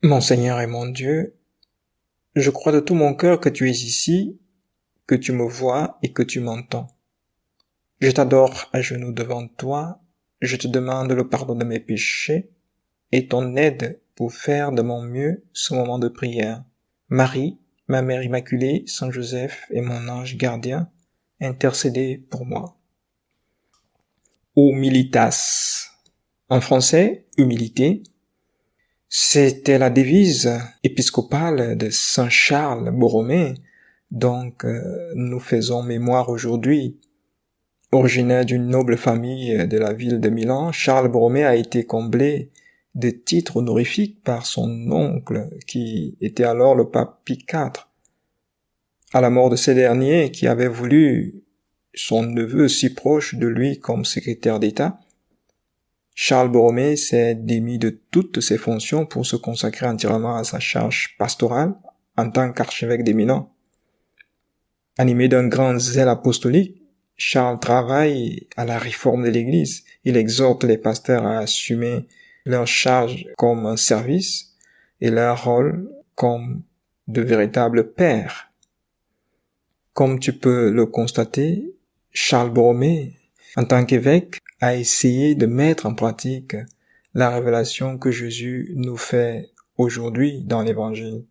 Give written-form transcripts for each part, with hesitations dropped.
Mon Seigneur et mon Dieu, je crois de tout mon cœur que tu es ici, que tu me vois et que tu m'entends. Je t'adore à genoux devant toi, je te demande le pardon de mes péchés et ton aide pour faire de mon mieux ce moment de prière. Marie, ma Mère Immaculée, Saint Joseph et mon ange gardien, intercédez pour moi. Humilitas. En français, humilité. C'était la devise épiscopale de Saint Charles Borromée, donc nous faisons mémoire aujourd'hui. Originaire d'une noble famille de la ville de Milan, Charles Borromée a été comblé de titres honorifiques par son oncle, qui était alors le pape Pie IV. À la mort de ce dernier, qui avait voulu son neveu si proche de lui comme secrétaire d'État, Charles Borromée s'est démis de toutes ses fonctions pour se consacrer entièrement à sa charge pastorale en tant qu'archevêque de Milan. Animé d'un grand zèle apostolique, Charles travaille à la réforme de l'Église. Il exhorte les pasteurs à assumer leur charge comme un service et leur rôle comme de véritables pères. Comme tu peux le constater, Charles Borromée, en tant qu'évêque, a essayé de mettre en pratique la révélation que Jésus nous fait aujourd'hui dans l'Évangile.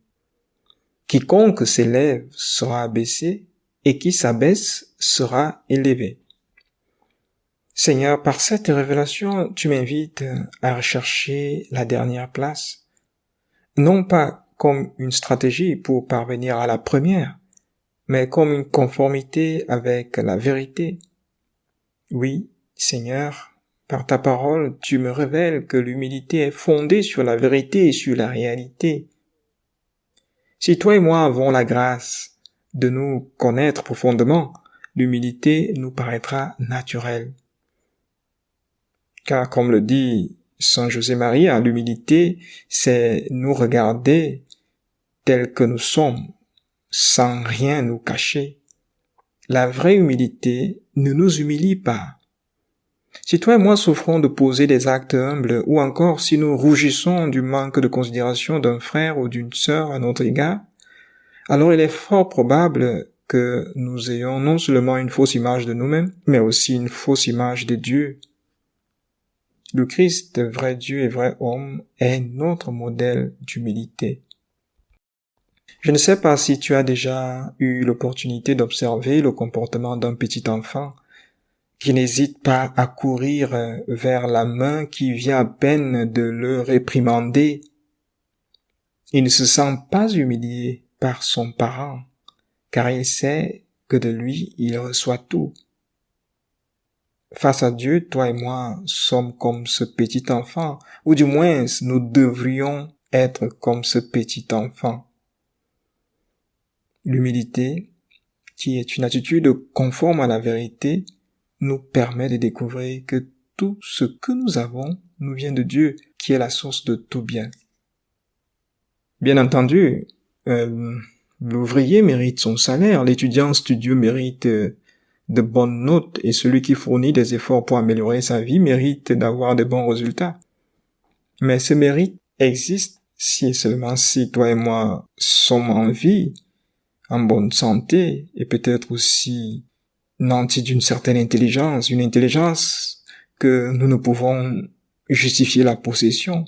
Quiconque s'élève sera abaissé et qui s'abaisse sera élevé. Seigneur, par cette révélation, tu m'invites à rechercher la dernière place, non pas comme une stratégie pour parvenir à la première, mais comme une conformité avec la vérité. Oui, Seigneur, par ta parole, tu me révèles que l'humilité est fondée sur la vérité et sur la réalité. Si toi et moi avons la grâce de nous connaître profondément, l'humilité nous paraîtra naturelle. Car comme le dit Saint José-Marie, l'humilité, c'est nous regarder tels que nous sommes, sans rien nous cacher. La vraie humilité ne nous humilie pas. Si toi et moi souffrons de poser des actes humbles, ou encore si nous rougissons du manque de considération d'un frère ou d'une sœur à notre égard, alors il est fort probable que nous ayons non seulement une fausse image de nous-mêmes, mais aussi une fausse image de Dieu. Le Christ, vrai Dieu et vrai homme, est notre modèle d'humilité. Je ne sais pas si tu as déjà eu l'opportunité d'observer le comportement d'un petit enfant qui n'hésite pas à courir vers la main qui vient à peine de le réprimander. Il ne se sent pas humilié par son parent, car il sait que de lui il reçoit tout. Face à Dieu, toi et moi sommes comme ce petit enfant, ou du moins nous devrions être comme ce petit enfant. L'humilité, qui est une attitude conforme à la vérité, nous permet de découvrir que tout ce que nous avons nous vient de Dieu, qui est la source de tout bien. Bien entendu, l'ouvrier mérite son salaire, l'étudiant studieux mérite de bonnes notes et celui qui fournit des efforts pour améliorer sa vie mérite d'avoir de bons résultats. Mais ce mérite existe si et seulement si toi et moi sommes en vie, en bonne santé et peut-être aussi nantis d'une certaine intelligence, une intelligence que nous ne pouvons justifier la possession.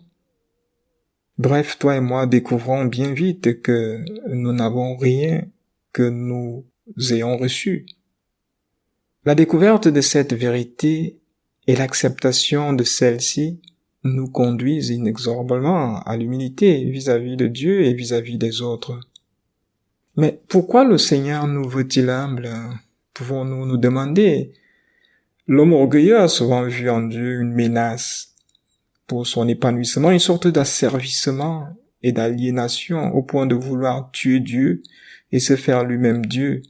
Bref, toi et moi découvrons bien vite que nous n'avons rien que nous ayons reçu. La découverte de cette vérité et l'acceptation de celle-ci nous conduisent inexorablement à l'humilité vis-à-vis de Dieu et vis-à-vis des autres. Mais pourquoi le Seigneur nous veut-il humble? Pouvons-nous nous demander? L'homme orgueilleux a souvent vu en Dieu une menace pour son épanouissement, une sorte d'asservissement et d'aliénation au point de vouloir tuer Dieu et se faire lui-même Dieu.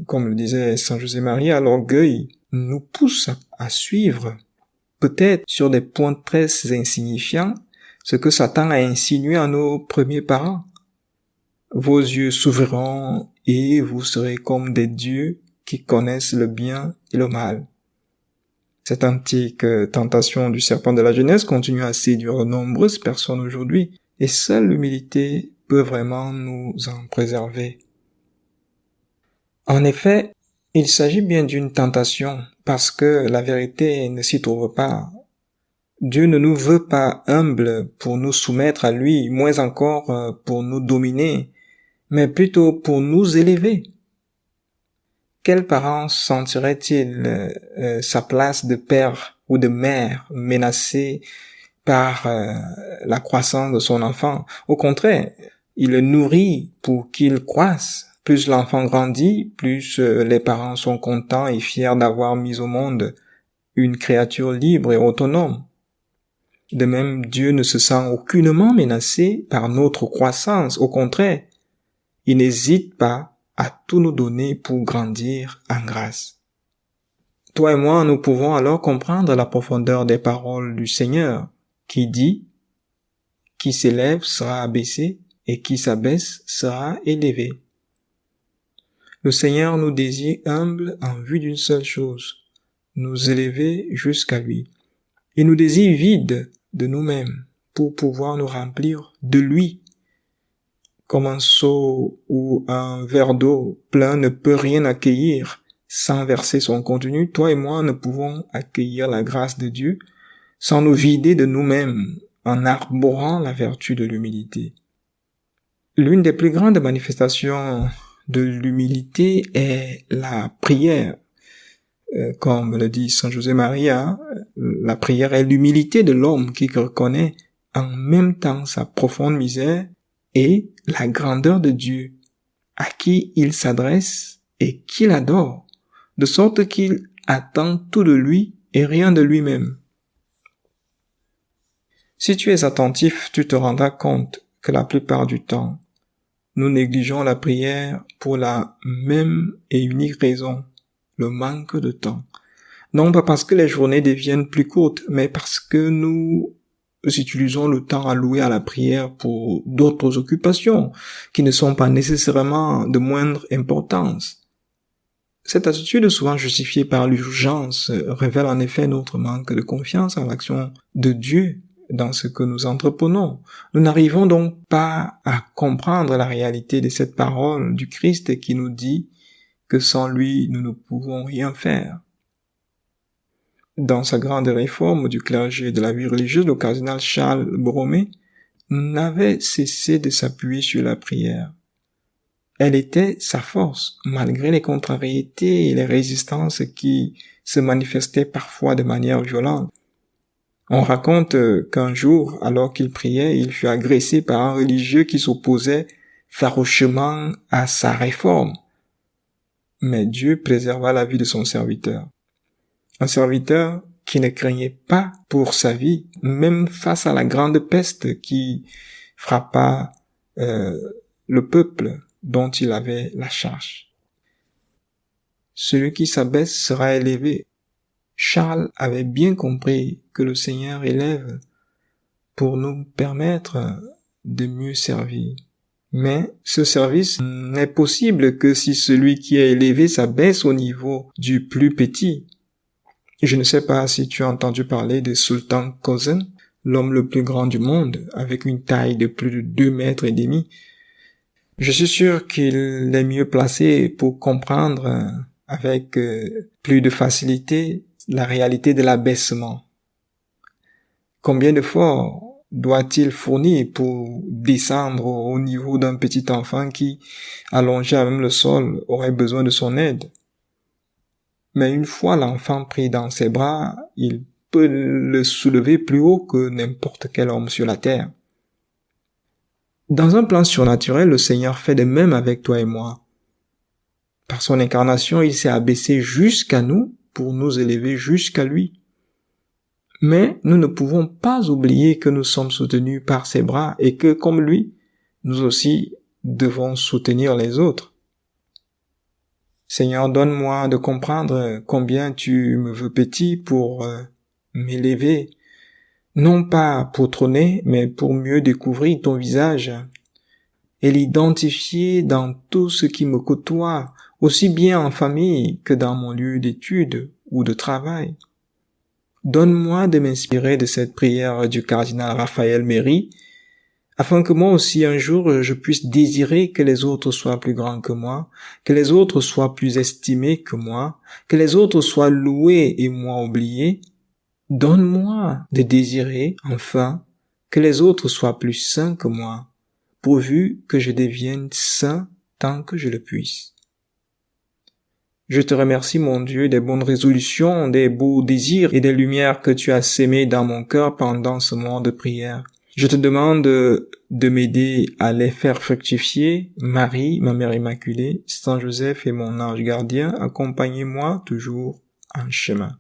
Comme le disait Saint José-Marie, l'orgueil nous pousse à suivre, peut-être sur des points très insignifiants, ce que Satan a insinué à nos premiers parents. Vos yeux s'ouvriront et vous serez comme des dieux qui connaissent le bien et le mal. Cette antique tentation du serpent de la jeunesse continue à séduire de nombreuses personnes aujourd'hui, et seule l'humilité peut vraiment nous en préserver. En effet, il s'agit bien d'une tentation, parce que la vérité ne s'y trouve pas. Dieu ne nous veut pas humbles pour nous soumettre à lui, moins encore pour nous dominer, mais plutôt pour nous élever. Quel parent sentirait-il sa place de père ou de mère menacée par la croissance de son enfant? Au contraire, il le nourrit pour qu'il croisse. Plus l'enfant grandit, plus les parents sont contents et fiers d'avoir mis au monde une créature libre et autonome. De même, Dieu ne se sent aucunement menacé par notre croissance. Au contraire, il n'hésite pas à tout nous donner pour grandir en grâce. Toi et moi, nous pouvons alors comprendre la profondeur des paroles du Seigneur, qui dit « Qui s'élève sera abaissé, et qui s'abaisse sera élevé ». Le Seigneur nous désire humbles en vue d'une seule chose, nous élever jusqu'à lui. Il nous désire vides de nous-mêmes pour pouvoir nous remplir de lui. Comme un seau ou un verre d'eau plein ne peut rien accueillir sans verser son contenu, toi et moi ne pouvons accueillir la grâce de Dieu sans nous vider de nous-mêmes en arborant la vertu de l'humilité. L'une des plus grandes manifestations de l'humilité est la prière. Comme le dit Saint José Maria, la prière est l'humilité de l'homme qui reconnaît en même temps sa profonde misère et la grandeur de Dieu, à qui il s'adresse et qu'il adore, de sorte qu'il attend tout de lui et rien de lui-même. Si tu es attentif, tu te rendras compte que la plupart du temps, nous négligeons la prière pour la même et unique raison, le manque de temps. Non pas parce que les journées deviennent plus courtes, mais parce que nous utilisons le temps alloué à la prière pour d'autres occupations qui ne sont pas nécessairement de moindre importance. Cette attitude, souvent justifiée par l'urgence, révèle en effet notre manque de confiance en l'action de Dieu dans ce que nous entreprenons. Nous n'arrivons donc pas à comprendre la réalité de cette parole du Christ qui nous dit que sans lui, nous ne pouvons rien faire. Dans sa grande réforme du clergé et de la vie religieuse, le cardinal Charles Borromée n'avait cessé de s'appuyer sur la prière. Elle était sa force, malgré les contrariétés et les résistances qui se manifestaient parfois de manière violente. On raconte qu'un jour, alors qu'il priait, il fut agressé par un religieux qui s'opposait farouchement à sa réforme. Mais Dieu préserva la vie de son serviteur. Un serviteur qui ne craignait pas pour sa vie, même face à la grande peste qui frappa le peuple dont il avait la charge. Celui qui s'abaisse sera élevé. Charles avait bien compris que le Seigneur élève pour nous permettre de mieux servir. Mais ce service n'est possible que si celui qui est élevé s'abaisse au niveau du plus petit. Je ne sais pas si tu as entendu parler de Sultan Kösen, l'homme le plus grand du monde, avec une taille de plus de 2,5 mètres. Je suis sûr qu'il est mieux placé pour comprendre avec plus de facilité la réalité de l'abaissement. Combien d'efforts doit-il fournir pour descendre au niveau d'un petit enfant qui, allongé à même le sol, aurait besoin de son aide? Mais une fois l'enfant pris dans ses bras, il peut le soulever plus haut que n'importe quel homme sur la terre. Dans un plan surnaturel, le Seigneur fait de même avec toi et moi. Par son incarnation, il s'est abaissé jusqu'à nous pour nous élever jusqu'à lui. Mais nous ne pouvons pas oublier que nous sommes soutenus par ses bras et que, comme lui, nous aussi devons soutenir les autres. Seigneur, donne-moi de comprendre combien tu me veux petit pour m'élever, non pas pour trôner, mais pour mieux découvrir ton visage et l'identifier dans tout ce qui me côtoie, aussi bien en famille que dans mon lieu d'étude ou de travail. donne-moi de m'inspirer de cette prière du cardinal Raphaël Méry, afin que moi aussi un jour je puisse désirer que les autres soient plus grands que moi, que les autres soient plus estimés que moi, que les autres soient loués et moi oublié. Donne-moi de désirer, enfin, que les autres soient plus saints que moi, pourvu que je devienne saint tant que je le puisse. Je te remercie, mon Dieu, des bonnes résolutions, des beaux désirs et des lumières que tu as sémées dans mon cœur pendant ce moment de prière. Je te demande de m'aider à les faire fructifier. Marie, ma Mère Immaculée, Saint Joseph et mon ange gardien, accompagnez-moi toujours en chemin.